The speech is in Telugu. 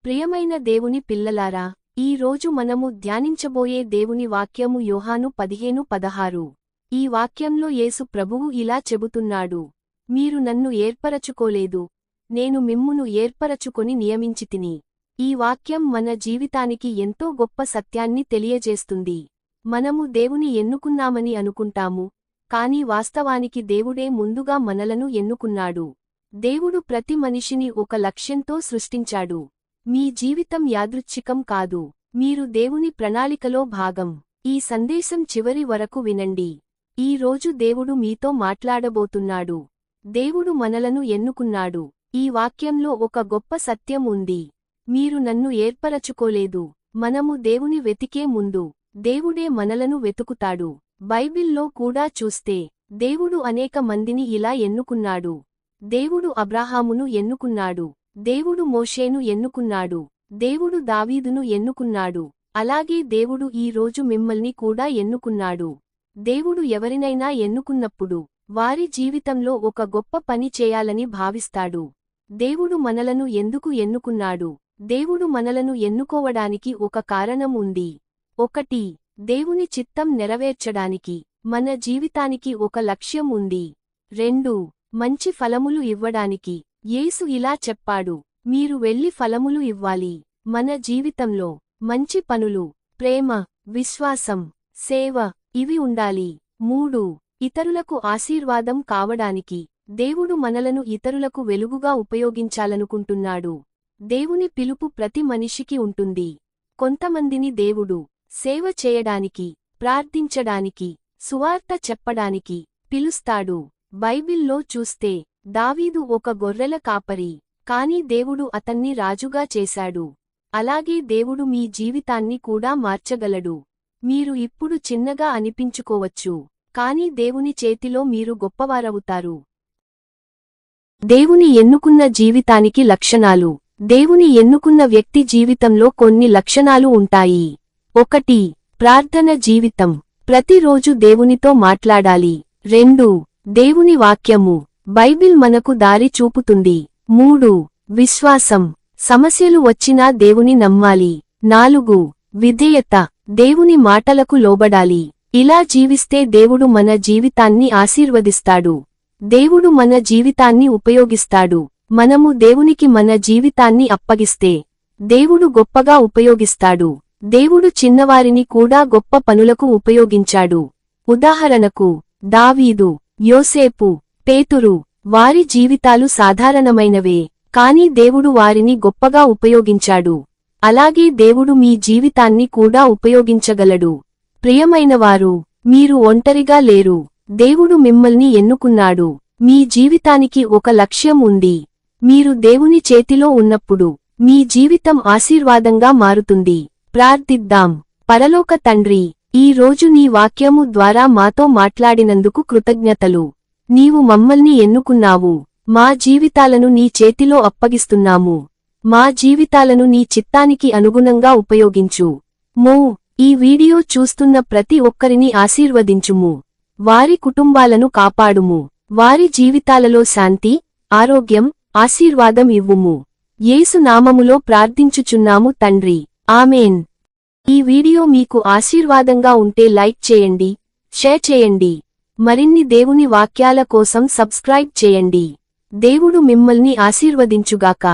ప్రియమైన దేవుని పిల్లలారా, ఈ రోజు మనము ధ్యానించబోయే దేవుని వాక్యము యోహాను 15:16. ఈ వాక్యంలో యేసు ప్రభువు ఇలా చెబుతున్నాడు: మీరు నన్ను ఏర్పరచుకోలేదు, నేను మిమ్మును ఏర్పరచుకొని నియమించితిని. ఈ వాక్యం మన జీవితానికి ఎంతో గొప్ప సత్యాన్ని తెలియజేస్తుంది. మనము దేవుని ఎన్నుకున్నామని అనుకుంటాము, కాని వాస్తవానికి దేవుడే ముందుగా మనలను ఎన్నుకున్నాడు. దేవుడు ప్రతి మనిషిని ఒక లక్ష్యంతో సృష్టించాడు. మీ జీవితం యాదృచ్ఛికం కాదు, మీరు దేవుని ప్రణాళికలో భాగం. ఈ సందేశం చివరి వరకు వినండి. ఈ రోజు దేవుడు మీతో మాట్లాడబోతున్నాడు. దేవుడు మనలను ఎన్నుకున్నాడు. ఈ వాక్యంలో ఒక గొప్ప సత్యం ఉంది. మీరు నన్ను ఏర్పరచుకోలేదు. మనము దేవుని వెతికే ముందు దేవుడే మనలను వెతుకుతాడు. బైబిల్లో కూడా చూస్తే దేవుడు అనేక మందిని ఇలా ఎన్నుకున్నాడు. దేవుడు అబ్రాహామును ఎన్నుకున్నాడు. దేవుడు మోషేను ఎన్నుకున్నాడు. దేవుడు దావీదును ఎన్నుకున్నాడు. అలాగే దేవుడు ఈ రోజు మిమ్మల్ని కూడా ఎన్నుకున్నాడు. దేవుడు ఎవరినైనా ఎన్నుకున్నప్పుడు వారి జీవితంలో ఒక గొప్ప పని చేయాలని భావిస్తాడు. దేవుడు మనలను ఎందుకు ఎన్నుకున్నాడు? దేవుడు మనలను ఎన్నుకోవడానికి ఒక కారణం ఉంది. 1. దేవుని చిత్తం నెరవేర్చడానికి మన జీవితానికి ఒక లక్ష్యం ఉంది. 2. మంచి ఫలములు ఇవ్వడానికి. యేసు ఇలా చెప్పాడు: మీరు వెళ్లి ఫలములు ఇవ్వాలి. మన జీవితంలో మంచి పనులు, ప్రేమ, విశ్వాసం, సేవ ఇవి ఉండాలి. 3. ఇతరులకు ఆశీర్వాదం కావడానికి. దేవుడు మనలను ఇతరులకు వెలుగుగా ఉపయోగించాలనుకుంటున్నాడు. దేవుని పిలుపు ప్రతి మనిషికి ఉంటుంది. కొంతమందిని దేవుడు సేవ చేయడానికి, ప్రార్థించడానికి, సువార్త చెప్పడానికి పిలుస్తాడు. బైబిల్లో చూస్తే దావీదు ఒక గొర్రెల కాపరి, కాని దేవుడు అతన్ని రాజుగా చేశాడు. అలాగే దేవుడు మీ జీవితాన్ని కూడా మార్చగలడు. మీరు ఇప్పుడు చిన్నగా అనిపించుకోవచ్చు, కాని దేవుని చేతిలో మీరు గొప్పవారవుతారు. దేవుని ఎన్నుకున్న జీవితానికి లక్షణాలు. దేవుని ఎన్నుకున్న వ్యక్తి జీవితంలో కొన్ని లక్షణాలు ఉంటాయి. 1. ప్రార్థన జీవితం. ప్రతిరోజు దేవునితో మాట్లాడాలి. 2. దేవుని వాక్యము. బైబిల్ మనకు దారి చూపుతుంది. 3. విశ్వాసం. సమస్యలు వచ్చినా దేవుని నమ్మాలి. 4. విధేయత. దేవుని మాటలకు లోబడాలి. ఇలా జీవిస్తే దేవుడు మన జీవితాన్ని ఆశీర్వదిస్తాడు. దేవుడు మన జీవితాన్ని ఉపయోగిస్తాడు. మనము దేవునికి మన జీవితాన్ని అప్పగిస్తే దేవుడు గొప్పగా ఉపయోగిస్తాడు. దేవుడు చిన్నవారిని కూడా గొప్ప పనులకు ఉపయోగించాడు. ఉదాహరణకు దావీదు, యోసేపు, పేతురు. వారి జీవితాలు సాధారణమైనవే, కాని దేవుడు వారిని గొప్పగా ఉపయోగించాడు. అలాగే దేవుడు మీ జీవితాన్ని కూడా ఉపయోగించగలడు. ప్రియమైనవారు, మీరు ఒంటరిగా లేరు. దేవుడు మిమ్మల్ని ఎన్నుకున్నాడు. మీ జీవితానికి ఒక లక్ష్యం ఉంది. మీరు దేవుని చేతిలో ఉన్నప్పుడు మీ జీవితం ఆశీర్వాదంగా మారుతుంది. ప్రార్థిద్దాం. పరలోక తండ్రి, ఈ రోజు నీ వాక్యము ద్వారా మాతో మాట్లాడినందుకు కృతజ్ఞతలు. నీవు మమ్మల్ని ఎన్నుకున్నావు. మా జీవితాలను నీ చేతిలో అప్పగిస్తున్నాము. మా జీవితాలను నీ చిత్తానికి అనుగుణంగా ఉపయోగించు. ఈ వీడియో చూస్తున్న ప్రతి ఒక్కరిని ఆశీర్వదించుము. వారి కుటుంబాలను కాపాడుము. వారి జీవితాలలో శాంతి, ఆరోగ్యం, ఆశీర్వాదం ఇవ్వుము. యేసు నామములో ప్రార్థించుచున్నాము తండ్రి. ఆమేన్. ఈ వీడియో మీకు ఆశీర్వాదంగా ఉంటే లైక్ చేయండి, షేర్ చేయండి. మరిన్ని దేవుని వాక్యాల కోసం సబ్స్క్రైబ్ చేయండి. దేవుడు మిమ్మల్ని ఆశీర్వదించుగాక.